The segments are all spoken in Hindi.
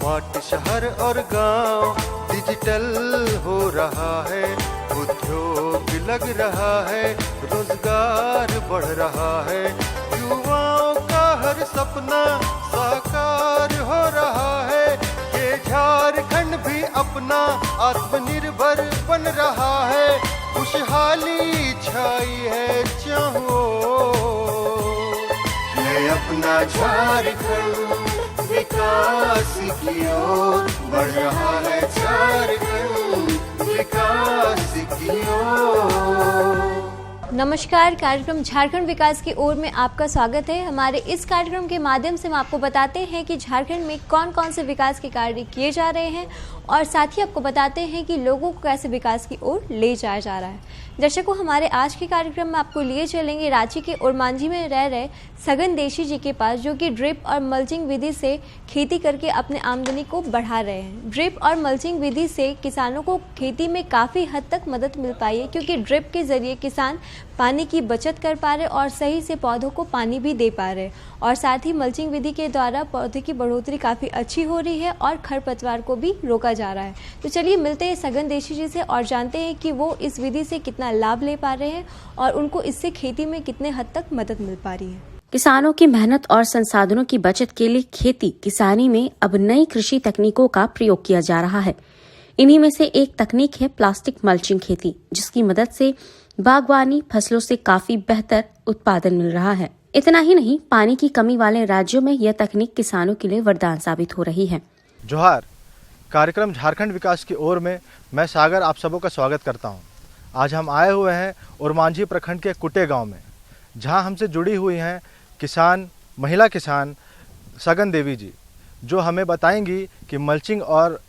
स्मार्ट शहर और गांव, डिजिटल हो रहा है, उद्योग लग रहा है, रोजगार बढ़ रहा है, युवाओं का हर सपना साकार हो रहा है। ये झारखंड भी अपना आत्मनिर्भर बन रहा है, खुशहाली छाई है चाहो है अपना झारखंड, विकास की ओर बढ़ रहा है झारखंड, विकास की ओर। नमस्कार, कार्यक्रम झारखंड विकास की ओर में आपका स्वागत है। हमारे इस कार्यक्रम के माध्यम से हम आपको बताते हैं कि झारखंड में कौन कौन से विकास के कार्य किए जा रहे हैं और साथ ही आपको बताते हैं कि लोगों को कैसे विकास की ओर ले जाया जा रहा है। दर्शकों, हमारे आज के कार्यक्रम में आपको लिए चलेंगे रांची के ओरमांझी में रह रहे सगन देशी जी के पास, जो कि ड्रिप और मल्चिंग विधि से खेती करके अपने आमदनी को बढ़ा रहे हैं। ड्रिप और मल्चिंग विधि से किसानों को खेती में काफ़ी हद तक मदद मिल पाई है, क्योंकि ड्रिप के जरिए किसान पानी की बचत कर पा रहे और सही से पौधों को पानी भी दे पा रहे, और साथ ही मल्चिंग विधि के द्वारा पौधे की बढ़ोतरी काफ़ी अच्छी हो रही है और खरपतवार को भी रोका जा रहा है। तो चलिए मिलते हैं सगन देशी जी से और जानते हैं कि वो इस विधि से कितना लाभ ले पा रहे हैं और उनको इससे खेती में कितने हद तक मदद मिल पा रही है। किसानों की मेहनत और संसाधनों की बचत के लिए खेती किसानी में अब नई कृषि तकनीकों का प्रयोग किया जा रहा है। इन्हीं में से एक तकनीक है प्लास्टिक मल्चिंग खेती, जिसकी मदद से बागवानी फसलों से काफी बेहतर उत्पादन मिल रहा है। इतना ही नहीं, पानी की कमी वाले राज्यों में यह तकनीक किसानों के लिए वरदान साबित हो रही है। जोहार, कार्यक्रम झारखंड विकास की ओर में मैं सागर आप सबों का स्वागत करता हूं। आज हम आए हुए हैं ओरमांझी प्रखंड के कुटे गांव में, जहां हमसे जुड़ी हुई हैं किसान, महिला किसान सगन देवी जी, जो हमें बताएंगी कि मल्चिंग और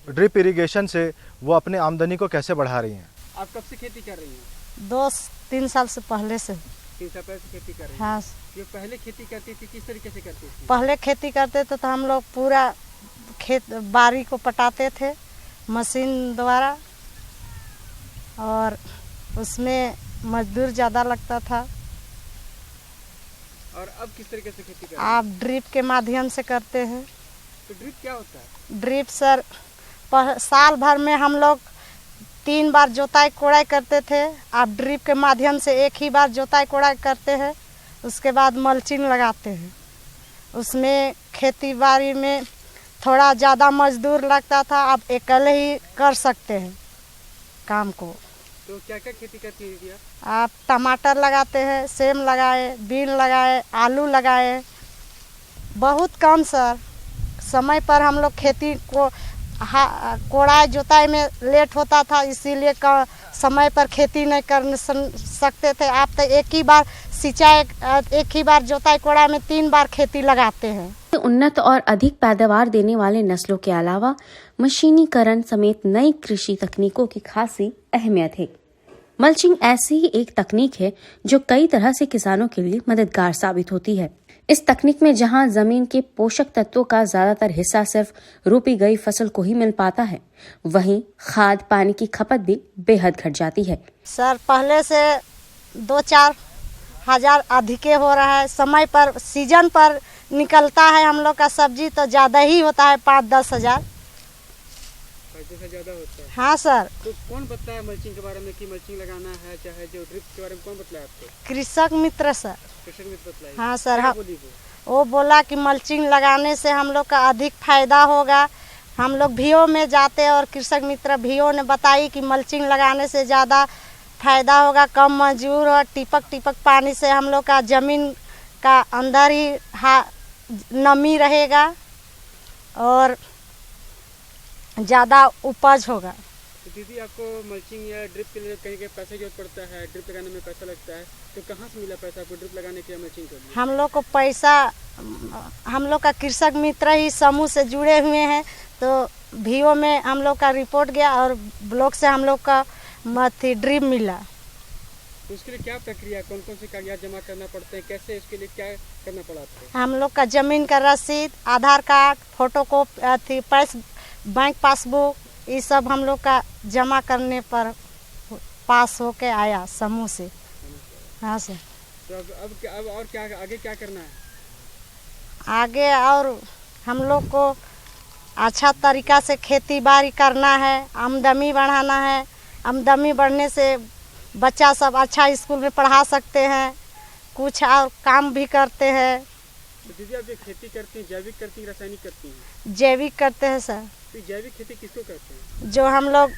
ड्रिप इरिगेशन से वो अपने आमदनी को कैसे बढ़ा रही हैं। आप कब से खेती कर रही हैं? 2-3 साल से पहले से। 3 साल पहले से खेती कर रही हैं? हाँ। जो पहले खेती करती थी किस तरीके से करती थी? पहले खेती करते थे तो हम लोग पूरा खेत बारी को पटाते थे मशीन द्वारा, और उसमें मजदूर ज़्यादा लगता था। और अब किस तरीके से खेती करते हैं? आप ड्रिप के माध्यम से करते हैं। तो ड्रिप क्या होता है? ड्रिप सर, साल भर में हम लोग 3 बार जोताई कोड़ाई करते थे। आप ड्रिप के माध्यम से एक ही बार जोताई कोड़ाई करते हैं, उसके बाद मल्चिंग लगाते हैं। उसमें खेती बाड़ी में थोड़ा ज़्यादा मजदूर लगता था, आप अकेले ही कर सकते हैं काम को। तो क्या क्या खेती करती है दीदी? आप टमाटर लगाते हैं, सेम लगाए, बीन लगाए, आलू लगाए। बहुत कम सर, समय पर हम लोग खेती को कोड़ाई जोताई में लेट होता था, इसीलिए समय पर खेती नहीं कर सकते थे। आप तो एक ही बार सिंचाई, एक ही बार जोताई कोड़ाई में 3 बार खेती लगाते हैं। उन्नत और अधिक पैदावार देने वाले नस्लों के अलावा मशीनीकरण समेत नई कृषि तकनीकों की खासी अहमियत है। मल्चिंग ऐसी ही एक तकनीक है जो कई तरह से किसानों के लिए मददगार साबित होती है। इस तकनीक में जहां जमीन के पोषक तत्वों का ज्यादातर हिस्सा सिर्फ रोपी गई फसल को ही मिल पाता है, वहीं खाद पानी की खपत भी बेहद घट जाती है। सर, पहले से 2-4 हजार अधिके हो रहा है। समय पर सीजन पर निकलता है हम लोग का सब्जी तो ज्यादा ही होता है, 5-10 हजार से ज्यादा होता है। हाँ सर। तो कौन बताया मल्चिंग के बारे में कि मल्चिंग लगाना है, चाहे जो ड्रिप के बारे में कौन बताया आपको? कृषक मित्र सर। कृषक मित्र बताया? हाँ सर। हाँ, वो बोला कि मल्चिंग लगाने से हम लोग का अधिक फायदा होगा। हम लोग भीओ में जाते और कृषक मित्र भीओ ने बताई कि मल्चिंग लगाने से ज़्यादा फायदा होगा, कम मजदूर और टिपक पानी से हम लोग का ज़मीन का अंदर ही नमी रहेगा और ज़्यादा उपज होगा। तो दीदी, आपको मल्चिंग या ड्रिप के लिए कहीं पैसे की जरूरत पड़ता है, ड्रिप लगाने में पैसा लगता है, तो कहाँ से मिला पैसा आपको ड्रिप लगाने के मल्चिंग के लिए? हम लोग को पैसा, हम लोग का कृषक मित्र ही समूह से जुड़े हुए हैं, तो भीओ में हम लोग का रिपोर्ट गया और ब्लॉक से हम लोग का ड्रिप मिला। तो उसके लिए क्या प्रक्रिया, कौन कौन से कागजात जमा करना पड़ते हैं, कैसे इसके लिए क्या करना पड़ा आपको? हम लोग का जमीन का रसीद, आधार कार्ड, फोटोकॉपी, बैंक पासबुक, ये सब हम लोग का जमा करने पर पास होके आया समूह से। हाँ सर। तो अब और क्या आगे क्या करना है? आगे और हम लोग को अच्छा तरीका से खेती बाड़ी करना है, आमदनी बढ़ाना है। आमदनी बढ़ने से बच्चा सब अच्छा स्कूल में पढ़ा सकते हैं, कुछ और काम भी करते हैं। तो दीदी आप जो खेती करती हैं, जैविक करती हैं, रासायनिक करती हैं? जैविक करते हैं सर। तो जैविक खेती किसको कहते हैं? जो हम लोग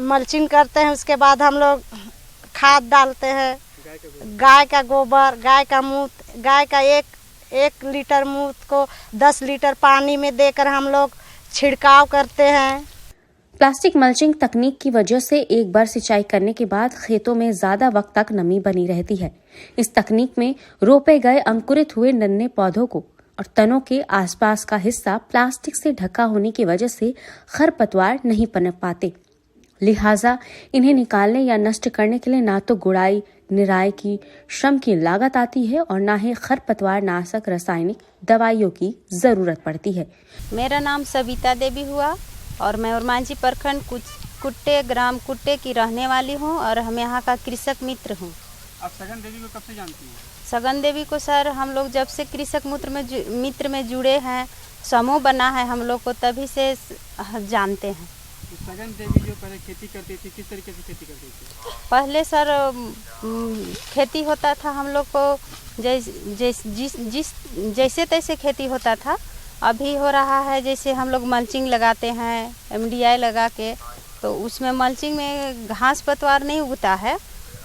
मल्चिंग करते हैं, उसके बाद हम लोग खाद डालते हैं, गाय का गोबर, गाय का मूत्र, गाय का एक लीटर मूत्र को 10 लीटर पानी में देकर हम लोग छिड़काव करते हैं। प्लास्टिक मल्चिंग तकनीक की वजह से एक बार सिंचाई करने के बाद खेतों में ज्यादा वक्त तक नमी बनी रहती है। इस तकनीक में रोपे गए अंकुरित हुए नन्हे पौधों को और तनों के आसपास का हिस्सा प्लास्टिक से ढका होने की वजह से खरपतवार नहीं पनप पाते। लिहाजा इन्हें निकालने या नष्ट करने के लिए ना तो गुड़ाई निराई की श्रम की लागत आती है और ना ही खरपतवार नाशक रासायनिक दवाइयों की जरूरत पड़ती है। मेरा नाम सविता देवी हुआ और मैं ओरमांझी प्रखंड कुट्टे ग्राम कुट्टे की रहने वाली हूँ और हम यहाँ का कृषक मित्र हूँ। आप सगन देवी को कब से जानती हैं? सगन देवी को सर हम लोग जब से कृषक मित्र में जुड़े हैं, समूह बना है हम लोग को, तभी से जानते हैं। तो सगन देवी जो पहले खेती करती थी, किस तरीके से खेती करती थी? पहले सर खेती होता था हम लोग को जैसे तैसे खेती होता था। अभी हो रहा है जैसे हम लोग मल्चिंग लगाते हैं MDI लगा के, तो उसमें मल्चिंग में घास पतवार नहीं उगता है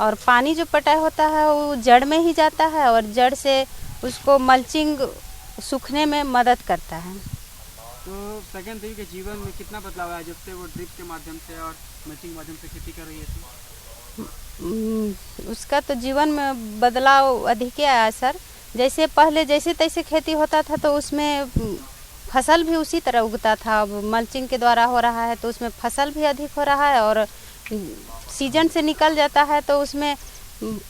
और पानी जो पटाई होता है वो जड़ में ही जाता है और जड़ से उसको मल्चिंग सूखने में मदद करता है। तो सगन देवी के जीवन में कितना बदलाव आया जब से वो ड्रिप के माध्यम से और मल्चिंग के माध्यम से खेती कर रही है? उसका तो जीवन में बदलाव अधिक आया सर। जैसे पहले जैसे तैसे खेती होता था तो उसमें फसल भी उसी तरह उगता था। अब मल्चिंग के द्वारा हो रहा है तो उसमें फसल भी अधिक हो रहा है और सीजन से निकल जाता है तो उसमें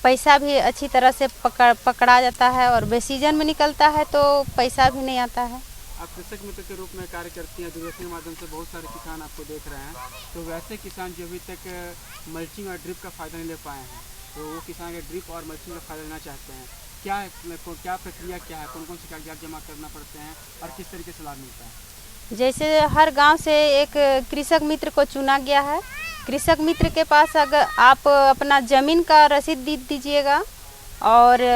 पैसा भी अच्छी तरह से पकड़ा जाता है और बेसीजन में निकलता है तो पैसा भी नहीं आता है। आप कृषक मित्र के रूप में कार्य करती हैं, दूरदर्शन के माध्यम से बहुत सारे किसान आपको देख रहे हैं। तो वैसे किसान जो अभी तक मल्चिंग और ड्रिप का फ़ायदा नहीं ले पाए हैं, तो वो किसान के ड्रिप और मल्चिंग का फ़ायदा लेना चाहते हैं, क्या प्रक्रिया क्या है, कौन कौन से कागजात जमा करना पड़ते हैं और किस तरीके से लाभ मिलता है? जैसे हर गांव से एक कृषक मित्र को चुना गया है। कृषक मित्र के पास अगर आप अपना ज़मीन का रसीद दीजिएगा और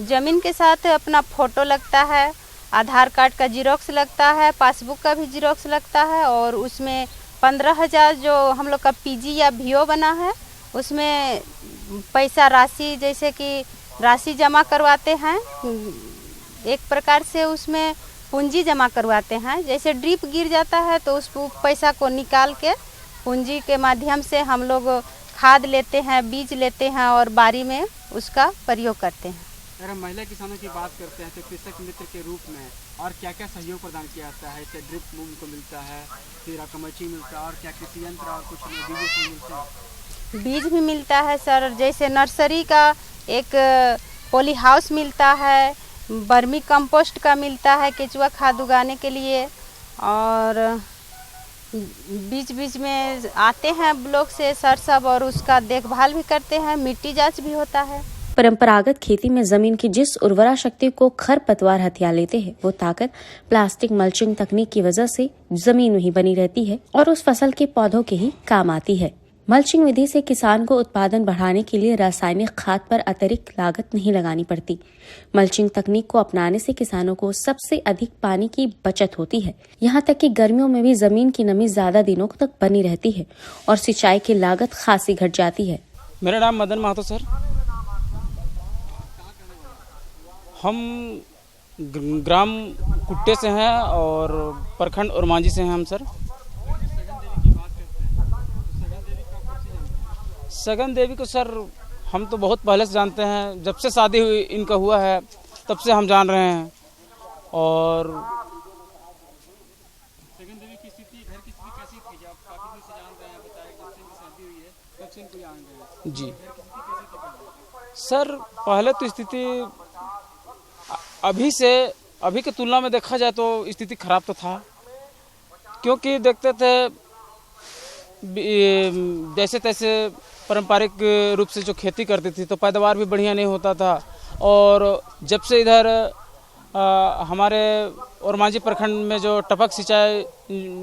ज़मीन के साथ अपना फ़ोटो लगता है, आधार कार्ड का जीरोक्स लगता है, पासबुक का भी जीरोक्स लगता है और उसमें 15,000 जो हम लोग का PG या VO बना है उसमें पैसा राशि जैसे कि राशि जमा करवाते हैं। एक प्रकार से उसमें पूंजी जमा करवाते हैं। जैसे ड्रिप गिर जाता है तो उस पैसा को निकाल के पूंजी के माध्यम से हम लोग खाद लेते हैं, बीज लेते हैं और बारी में उसका प्रयोग करते हैं। अगर हम महिला किसानों की बात करते हैं तो कृषक मित्र के रूप में और क्या क्या सहयोग प्रदान किया जाता है? जैसे ड्रिप उनको मिलता है, फिर आपका मल्चिंग मिलता है और क्या कृषि यंत्र और कुछ बीज मिलते हैं? बीज भी मिलता है सर। जैसे नर्सरी का एक पॉली हाउस मिलता है, बर्मी कंपोस्ट का मिलता है केचुआ खाद उगाने के लिए और बीच में आते हैं ब्लॉक से सर सब और उसका देखभाल भी करते हैं, मिट्टी जांच भी होता है। परंपरागत खेती में जमीन की जिस उर्वरा शक्ति को खरपतवार हथिया लेते हैं वो ताकत प्लास्टिक मल्चिंग तकनीक की वजह से जमीन में ही बनी रहती है और उस फसल के पौधों के ही काम आती है। मल्चिंग विधि से किसान को उत्पादन बढ़ाने के लिए रासायनिक खाद पर अतिरिक्त लागत नहीं लगानी पड़ती। मल्चिंग तकनीक को अपनाने से किसानों को सबसे अधिक पानी की बचत होती है। यहाँ तक कि गर्मियों में भी जमीन की नमी ज्यादा दिनों तक बनी रहती है और सिंचाई की लागत खासी घट जाती है। मेरा नाम मदन महतो सर। हम ग्राम कुट्टे से हैं और प्रखंड ओरमांझी से हैं हम सर। सगन देवी को सर हम तो बहुत पहले से जानते हैं, जब से शादी हुई इनका हुआ है तब से हम जान रहे हैं। और सगन देवी की स्थिति, घर की स्थिति कैसी थी जब आप काफी दिन से जान रहे हैं? बताया जब से इनकी शादी हुई है तब से इनको जान रहे हैं। जी घर की स्थिति कैसी थी पहले? सर पहले तो स्थिति अभी के तुलना में देखा जाए तो स्थिति खराब तो था, क्योंकि देखते थे जैसे तैसे पारंपरिक रूप से जो खेती करती थी तो पैदावार भी बढ़िया नहीं होता था। और जब से इधर हमारे ओरमांझी प्रखंड में जो टपक सिंचाई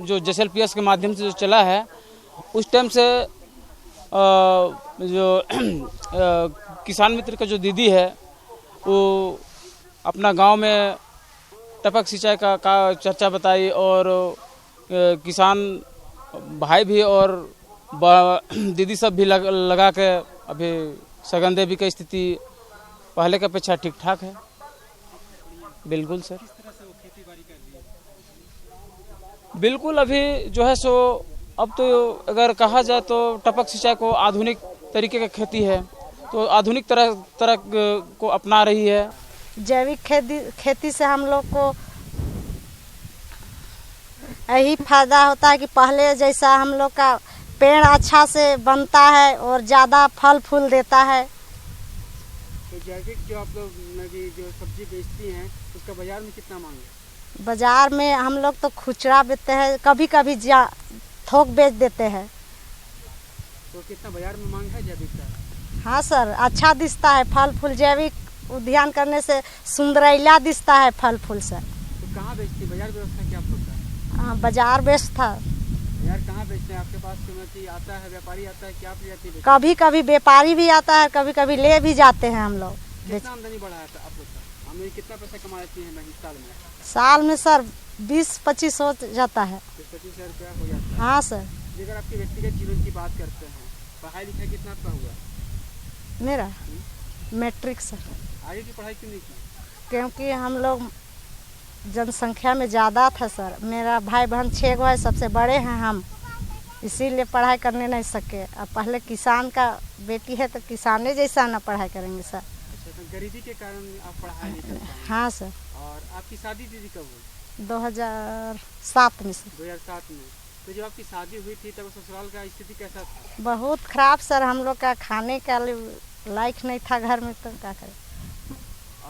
जो JSLPS के माध्यम से जो चला है, उस टाइम से जो किसान मित्र का जो दीदी है वो अपना गांव में टपक सिंचाई का चर्चा बताई और किसान भाई भी और दीदी सब भी लगा के अभी सघन देवी की स्थिति पहले की अपेक्षा ठीक ठाक है। बिल्कुल सर, बिल्कुल अभी जो है सो अब तो अगर कहा जाए तो टपक सिंचाई को आधुनिक तरीके की खेती है, तो आधुनिक तरह को अपना रही है। जैविक खेती से हम लोग को यही फायदा होता है कि पहले जैसा हम लोग का पेड़ अच्छा से बनता है और ज़्यादा फल फूल देता है। तो जैविक जो आप लोग जो सब्जी बेचती हैं उसका बाजार में कितना मांग है? बाजार में हम लोग तो खुचरा बेचते हैं, कभी कभी थोक बेच देते हैं। तो कितना बाजार में मांग है जैविक का? हाँ सर, अच्छा दिखता है फल फूल। जैविक उद्यान करने से सुंदरैला दिखता है फल फूल से। तो कहाँ बेचती, बाजार व्यवस्था क्या आप लोग का? हाँ, बाजार व्यवस्था यार कहाँ बेचते हैं? आपके पास कीमती आता है, व्यापारी आता है, क्या आप ले जाती है? कभी कभी व्यापारी भी आता है, कभी कभी ले भी जाते हैं हम लोग। कितना आमदनी बढ़ा है आप लोग का? आमदनी कितना पैसा कमा लेती है महीने साल में? साल में सर 20-25 हो जाता है। 25,000 रुपया हो जाता है। हाँ सर। अगर आपके व्यक्तिगत जीवन की बात करते हैं, पढ़ाई लिखाई कितना आपका हुआ? मेरा मैट्रिक सर। आगे की पढ़ाई क्यों नहीं की? क्योंकि हम लोग जनसंख्या में ज़्यादा था सर। मेरा भाई बहन 6 गो है, सबसे बड़े हैं हम, इसीलिए पढ़ाई करने नहीं सके। अब पहले किसान का बेटी है तो किसाने जैसा ना पढ़ाई करेंगे सर। अच्छा, तो गरीबी के कारण आप पढ़ाई नहीं कर पाए? हाँ सर। और आपकी शादी दीदी कब हुई? 2007 में सर। 2007 में। तो जब आपकी शादी हुई थी तब ससुराल का स्थिति कैसा था? बहुत खराब सर, हम लोग का खाने का लायक नहीं था घर में, तो क्या करें।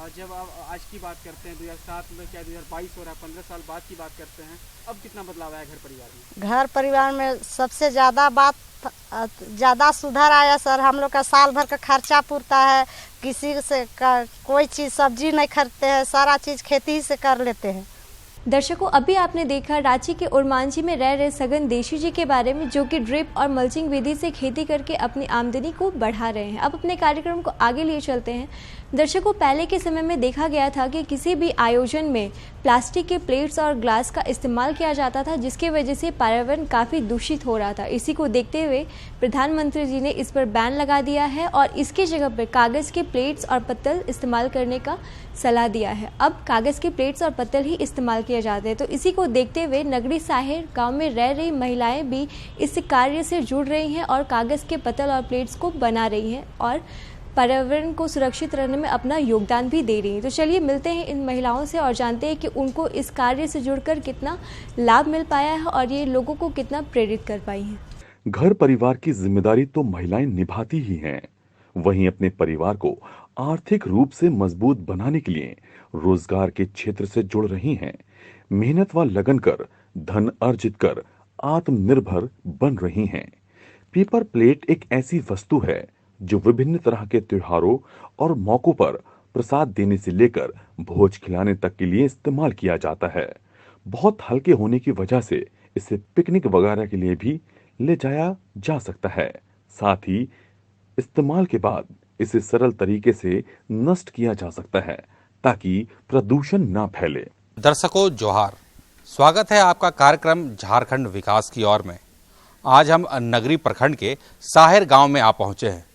और जब आप आज की बात करते हैं 2007 में, क्या 2022 हो रहा है, 15 साल बाद की बात करते हैं, अब कितना बदलाव आया घर परिवार में? घर परिवार में सबसे ज़्यादा सुधार आया सर। हम लोग का साल भर का खर्चा पूरता है, किसी से कोई चीज़ सब्जी नहीं खरीदते हैं, सारा चीज़ खेती ही से कर लेते हैं। दर्शकों, अभी आपने देखा रांची के ओरमांझी में रह रहे सघन देशी जी के बारे में, जो कि ड्रिप और मल्चिंग विधि से खेती करके अपनी आमदनी को बढ़ा रहे हैं। अब अपने कार्यक्रम को आगे लिए चलते हैं। दर्शकों, पहले के समय में देखा गया था कि किसी भी आयोजन में प्लास्टिक के प्लेट्स और ग्लास का इस्तेमाल किया जाता था, जिसकी वजह से पर्यावरण काफ़ी दूषित हो रहा था। इसी को देखते हुए प्रधानमंत्री जी ने इस पर बैन लगा दिया है और इसकी जगह पर कागज़ के प्लेट्स और पत्तल इस्तेमाल करने का सलाह दिया है। अब कागज़ के प्लेट्स और पत्तल ही इस्तेमाल किए जाते हैं। तो इसी को देखते हुए नगरी साहिर गांव में रह रही महिलाएं भी इस कार्य से जुड़ रही हैं और कागज़ के पत्तल और प्लेट्स को बना रही हैं और पर्यावरण को सुरक्षित रहने में अपना योगदान भी दे रही हैं। तो चलिए मिलते हैं इन महिलाओं से और जानते हैं कि उनको इस कार्य से जुड़कर कितना लाभ मिल पाया है और ये लोगों को कितना प्रेरित कर पाई हैं। घर परिवार की जिम्मेदारी तो महिलाएं निभाती ही हैं, वहीं अपने परिवार को आर्थिक रूप से मजबूत बनाने के लिए रोजगार के क्षेत्र से जुड़ रही हैं, मेहनत व लगन कर धन अर्जित कर आत्मनिर्भर बन रही हैं। पेपर प्लेट एक ऐसी वस्तु है जो विभिन्न तरह के त्योहारों और मौकों पर प्रसाद देने से लेकर भोज खिलाने तक के लिए इस्तेमाल किया जाता है। बहुत हल्के होने की वजह से इसे पिकनिक वगैरह के लिए भी ले जाया जा सकता है। साथ ही इस्तेमाल के बाद इसे सरल तरीके से नष्ट किया जा सकता है ताकि प्रदूषण ना फैले। दर्शकों जोहार, स्वागत है आपका कार्यक्रम झारखंड विकास की ओर में। आज हम नगरी प्रखंड के साहिर गांव में आ पहुंचे हैं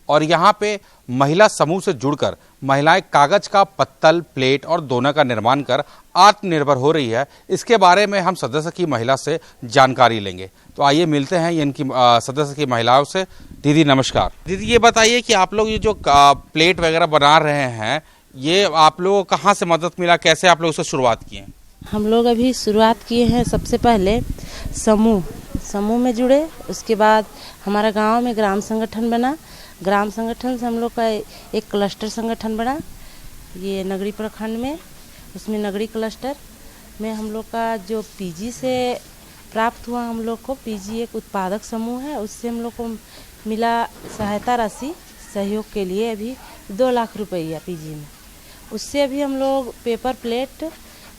और यहाँ पे महिला समूह से जुड़कर महिलाएं कागज का पत्तल, प्लेट और दोना का निर्माण कर आत्मनिर्भर हो रही है। इसके बारे में हम सदस्य की महिला से जानकारी लेंगे। तो आइए मिलते हैं इनकी सदस्य की महिलाओं से। दीदी नमस्कार। दीदी ये बताइए कि आप लोग ये जो प्लेट वगैरह बना रहे हैं, ये आप लोगों को कहाँ से मदद मिला, कैसे आप लोग उससे शुरुआत किए? हम लोग अभी शुरुआत किए हैं, सबसे पहले समूह में जुड़े, उसके बाद हमारा गांव में ग्राम संगठन बना, ग्राम संगठन से हम लोग का एक क्लस्टर संगठन बना ये नगरी प्रखंड में। उसमें नगरी क्लस्टर में हम लोग का जो पीजी से प्राप्त हुआ, हम लोग को पीजी एक उत्पादक समूह है, उससे हम लोग को मिला सहायता राशि सहयोग के लिए अभी 2 लाख रुपया पीजी में। उससे अभी हम लोग पेपर प्लेट,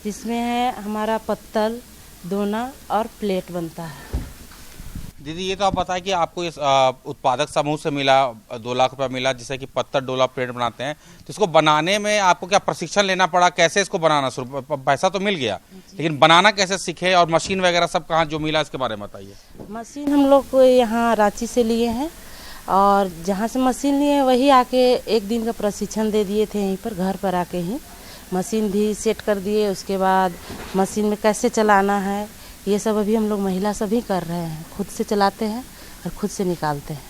जिसमें है हमारा पत्तल, दोना और प्लेट बनता है। दीदी ये तो आप बताएं कि आपको इस उत्पादक समूह से मिला 2 लाख रुपया मिला, जिससे कि पत्थर डोला प्लेट बनाते हैं, तो इसको बनाने में आपको क्या प्रशिक्षण लेना पड़ा? कैसे इसको बनाना शुरू? पैसा तो मिल गया, लेकिन बनाना कैसे सीखे और मशीन वगैरह सब कहाँ जो मिला इसके बारे में बताइए। मशीन हम लोग को यहाँ रांची से लिए हैं, और जहाँ से मशीन लिए हैं वही आके 1 दिन का प्रशिक्षण दे दिए थे, यहीं पर घर पर आके ही मशीन भी सेट कर दिए। उसके बाद मशीन में कैसे चलाना है ये सब अभी हम लोग महिला सभी कर रहे हैं, खुद से चलाते हैं और खुद से निकालते हैं।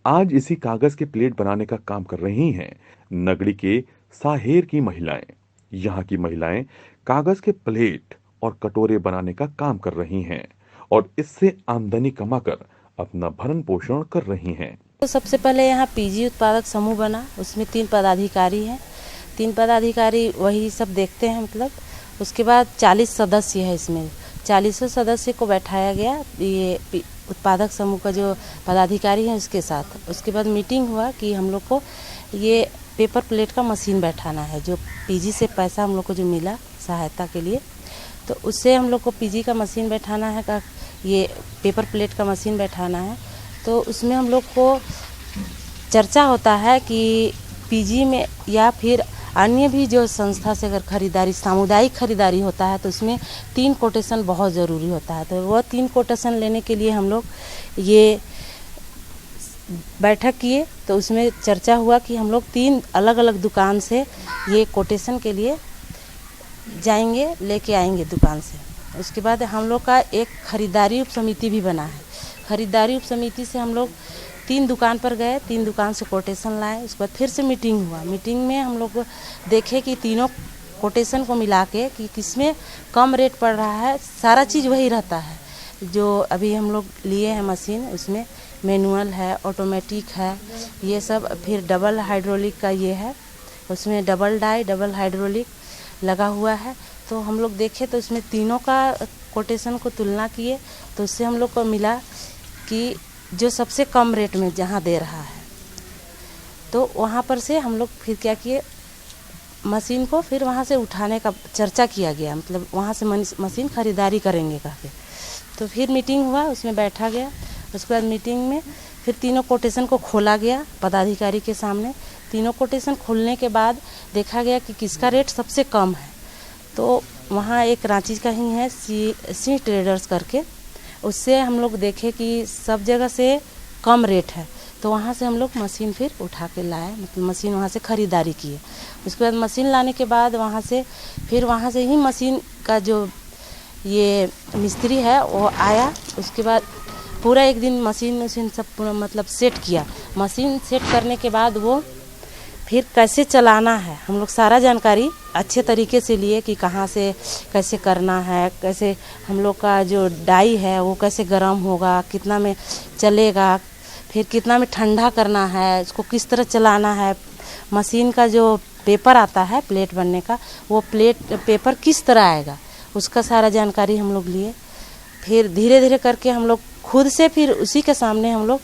आज इसी कागज के प्लेट बनाने का काम कर रही हैं नगरी के साहेर की महिलाएं। यहाँ की महिलाएं कागज के प्लेट और कटोरे बनाने का काम कर रही हैं और इससे आमदनी कमाकर अपना भरण पोषण कर रही हैं। तो सबसे पहले यहाँ पीजी उत्पादक समूह बना, उसमें 3 पदाधिकारी हैं। 3 पदाधिकारी वही सब देखते हैं, मतलब उसके बाद 40 सदस्य है इसमें। 40 सदस्य को बैठाया गया ये उत्पादक समूह का जो पदाधिकारी है उसके साथ। उसके बाद मीटिंग हुआ कि हम लोग को ये पेपर प्लेट का मशीन बैठाना है, जो पीजी से पैसा हम लोग को जो मिला सहायता के लिए, तो उससे हम लोग को पीजी का मशीन बैठाना है, का ये पेपर प्लेट का मशीन बैठाना है। तो उसमें हम लोग को चर्चा होता है कि पीजी में या फिर अन्य भी जो संस्था से अगर खरीदारी, सामुदायिक खरीदारी होता है तो उसमें 3 कोटेशन बहुत ज़रूरी होता है। तो वह 3 कोटेशन लेने के लिए हम लोग ये बैठक किए। तो उसमें चर्चा हुआ कि हम लोग 3 अलग अलग दुकान से ये कोटेशन के लिए जाएंगे, लेके आएंगे दुकान से। उसके बाद हम लोग का एक खरीदारी उप समिति भी बना है। खरीदारी उप समिति से हम लोग 3 दुकान पर गए, 3 दुकान से कोटेशन लाए। उसके बाद फिर से मीटिंग हुआ। मीटिंग में हम लोग देखे कि तीनों कोटेशन को मिला के कि किसमें कम रेट पड़ रहा है। सारा चीज़ वही रहता है जो अभी हम लोग लिए हैं मशीन, उसमें मैनुअल है, ऑटोमेटिक है, ये सब। फिर डबल हाइड्रोलिक का ये है, उसमें डबल डाई, डबल हाइड्रोलिक लगा हुआ है। तो हम लोग देखे तो उसमें तीनों का कोटेशन को तुलना किए, तो उससे हम लोग को मिला कि जो सबसे कम रेट में जहाँ दे रहा है, तो वहाँ पर से हम लोग फिर क्या किए, मशीन को फिर वहाँ से उठाने का चर्चा किया गया, मतलब वहाँ से मशीन खरीदारी करेंगे करके। तो फिर मीटिंग हुआ, उसमें बैठा गया। उसके बाद मीटिंग में फिर तीनों कोटेशन को खोला गया पदाधिकारी के सामने। तीनों कोटेशन खोलने के बाद देखा गया कि किसका रेट सबसे कम है। तो वहाँ एक रांची का ही है सी ट्रेडर्स करके, उससे हम लोग देखे कि सब जगह से कम रेट है। तो वहाँ से हम लोग मशीन फिर उठा के लाए, मतलब मशीन वहाँ से ख़रीदारी किए। उसके बाद मशीन लाने के बाद वहाँ से ही मशीन का जो ये मिस्त्री है वो आया। उसके बाद पूरा 1 दिन मशीन सब पूरा मतलब सेट किया। मशीन सेट करने के बाद वो फिर कैसे चलाना है हम लोग सारा जानकारी अच्छे तरीके से लिए कि कहाँ से कैसे करना है, कैसे हम लोग का जो डाई है वो कैसे गर्म होगा, कितना में चलेगा, फिर कितना में ठंडा करना है, इसको किस तरह चलाना है। मशीन का जो पेपर आता है प्लेट बनने का, वो पेपर किस तरह आएगा, उसका सारा जानकारी हम लोग लिए। फिर धीरे धीरे करके हम लोग खुद से फिर उसी के सामने हम लोग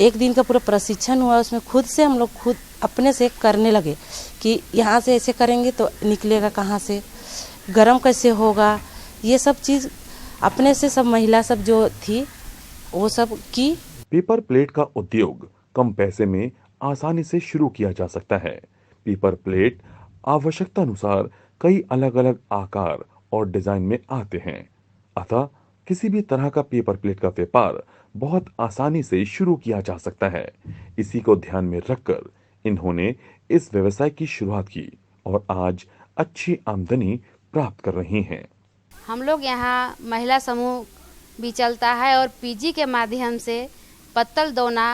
1 दिन का पूरा प्रशिक्षण हुआ। उसमें खुद से हम लोग खुद अपने से करने लगे कि यहाँ से ऐसे करेंगे तो निकलेगा कहाँ से, गरम कैसे होगा, ये सब चीज़ अपने से सब महिला सब जो थी वो सब की। पेपर प्लेट का उद्योग कम पैसे में आसानी से शुरू किया जा सकता है। पेपर प्लेट आवश्यकता अनुसार कई अलग अलग आकार और डिजाइन में आते हैं, अतः किसी भी तरह का पेपर प्लेट का व्यापार बहुत आसानी से शुरू किया जा सकता है। इसी को ध्यान में रखकर इन्होंने इस व्यवसाय की शुरुआत की और आज अच्छी आमदनी प्राप्त कर रही हैं। हम लोग यहाँ महिला समूह भी चलता है और पीजी के माध्यम से पत्तल दोना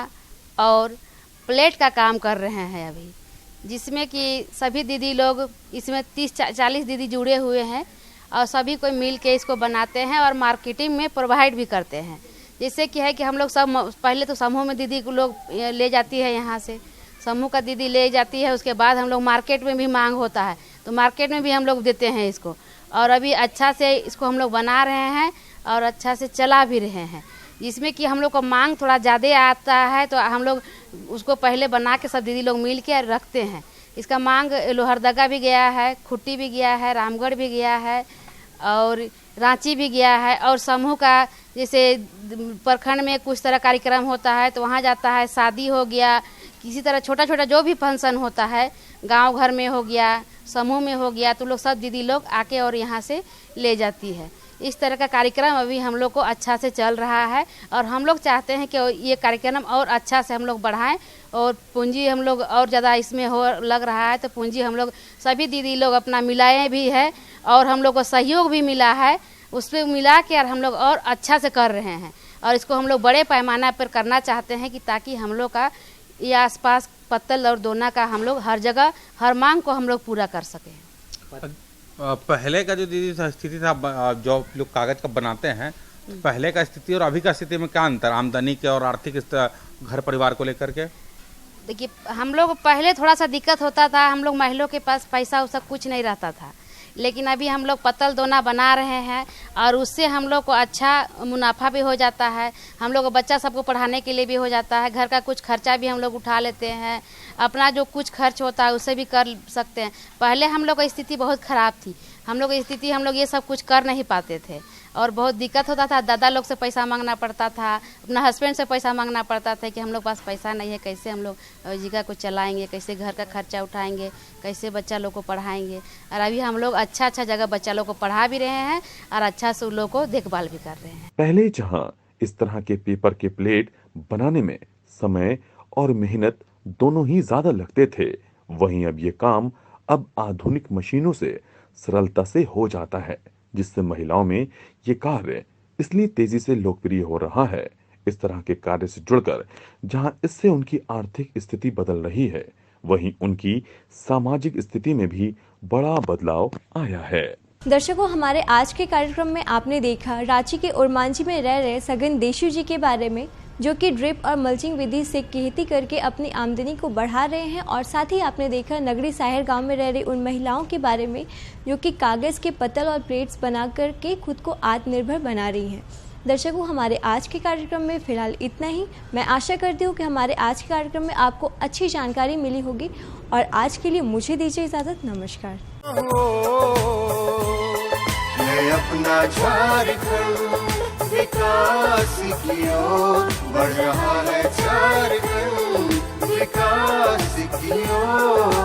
और प्लेट का काम कर रहे हैं अभी, जिसमें कि सभी दीदी लोग इसमें 30-40 दीदी जुड़े हुए हैं और सभी कोई मिल के इसको बनाते हैं और मार्केटिंग में प्रोवाइड भी करते हैं। जैसे कि है कि हम लोग सब पहले तो समूह में दीदी को लोग ले जाती है, यहाँ से समूह का दीदी ले जाती है। उसके बाद हम लोग मार्केट में भी मांग होता है तो मार्केट में भी हम लोग देते हैं इसको, और अभी अच्छा से इसको हम लोग बना रहे हैं और अच्छा से चला भी रहे हैं। जिसमें कि हम लोग को मांग थोड़ा ज़्यादा आता है तो हम लोग उसको पहले बना के सब दीदी लोग मिल के रखते हैं इसका मांग लोहरदगा भी गया है, खुट्टी भी गया है, रामगढ़ भी गया है और रांची भी गया है। और समूह का जैसे प्रखंड में कुछ तरह कार्यक्रम होता है तो वहाँ जाता है, शादी हो गया, किसी तरह छोटा छोटा जो भी फंक्शन होता है, गांव घर में हो गया, समूह में हो गया, तो लोग सब दीदी लोग आके और यहाँ से ले जाती है। इस तरह का कार्यक्रम अभी हम लोग को अच्छा से चल रहा है और हम लोग चाहते हैं कि ये कार्यक्रम और अच्छा से हम लोग बढ़ाएं और पूंजी हम लोग और ज़्यादा इसमें हो लग रहा है तो पूंजी हम लोग सभी दीदी लोग अपना मिलाए भी है और हम लोग को सहयोग भी मिला है, उसमें मिला के और हम लोग और अच्छा से कर रहे हैं और इसको हम लोग बड़े पैमाना पर करना चाहते हैं कि ताकि हम लोग का ये आसपास पत्तल और दोना का हम लोग हर जगह हर मांग को हम लोग पूरा कर सकें। पहले का जो दीदी स्थिति था, जो लोग कागज का बनाते हैं, तो पहले का स्थिति और अभी का स्थिति में क्या अंतर, आमदनी के और आर्थिक घर परिवार को लेकर के? देखिए, हम लोग पहले थोड़ा सा दिक्कत होता था, हम लोग महिलाओं के पास पैसा वैसा कुछ नहीं रहता था, लेकिन अभी हम लोग पत्तल दोना बना रहे हैं और उससे हम लोग को अच्छा मुनाफा भी हो जाता है, हम लोग को बच्चा सबको पढ़ाने के लिए भी हो जाता है, घर का कुछ खर्चा भी हम लोग उठा लेते हैं, अपना जो कुछ खर्च होता है उसे भी कर सकते हैं। पहले हम लोग की स्थिति बहुत ख़राब थी, हम लोग की स्थिति हम लोग ये सब कुछ कर नहीं पाते थे और बहुत दिक्कत होता था, दादा लोग से पैसा मांगना पड़ता था, अपना हस्बैंड से पैसा मांगना पड़ता था कि हम लोग पास पैसा नहीं है, कैसे हम लोग जीविका को चलाएंगे, कैसे घर का खर्चा उठाएंगे, कैसे बच्चा लोग को पढ़ाएंगे। और अभी हम लोग अच्छा जगह बच्चा लोग को पढ़ा भी रहे हैं और अच्छा से उन लोग को देखभाल भी कर रहे हैं। पहले जहां इस तरह के पेपर के प्लेट बनाने में समय और मेहनत दोनों ही ज्यादा लगते थे, वहीं अब ये काम अब आधुनिक मशीनों से सरलता से हो जाता है, जिससे महिलाओं में ये कार्य इसलिए तेजी से लोकप्रिय हो रहा है। इस तरह के कार्य से जुड़कर जहां इससे उनकी आर्थिक स्थिति बदल रही है, वहीं उनकी सामाजिक स्थिति में भी बड़ा बदलाव आया है। दर्शकों, हमारे आज के कार्यक्रम में आपने देखा रांची के ओरमांझी में रह रहे सगन देशु जी के बारे में, जो कि ड्रिप और मल्चिंग विधि से खेती करके अपनी आमदनी को बढ़ा रहे हैं, और साथ ही आपने देखा नगरी साहिर गांव में रह रही उन महिलाओं के बारे में जो कि कागज़ के पत्तल और प्लेट्स बना करके खुद को आत्मनिर्भर बना रही हैं। दर्शकों, हमारे आज के कार्यक्रम में फ़िलहाल इतना ही। मैं आशा करती हूँ कि हमारे आज के कार्यक्रम में आपको अच्छी जानकारी मिली होगी और आज के लिए मुझे दीजिए इजाज़त। नमस्कार। अपना झारखंड विकास की ओर बढ़ रहा है, झारखंड विकास की ओर।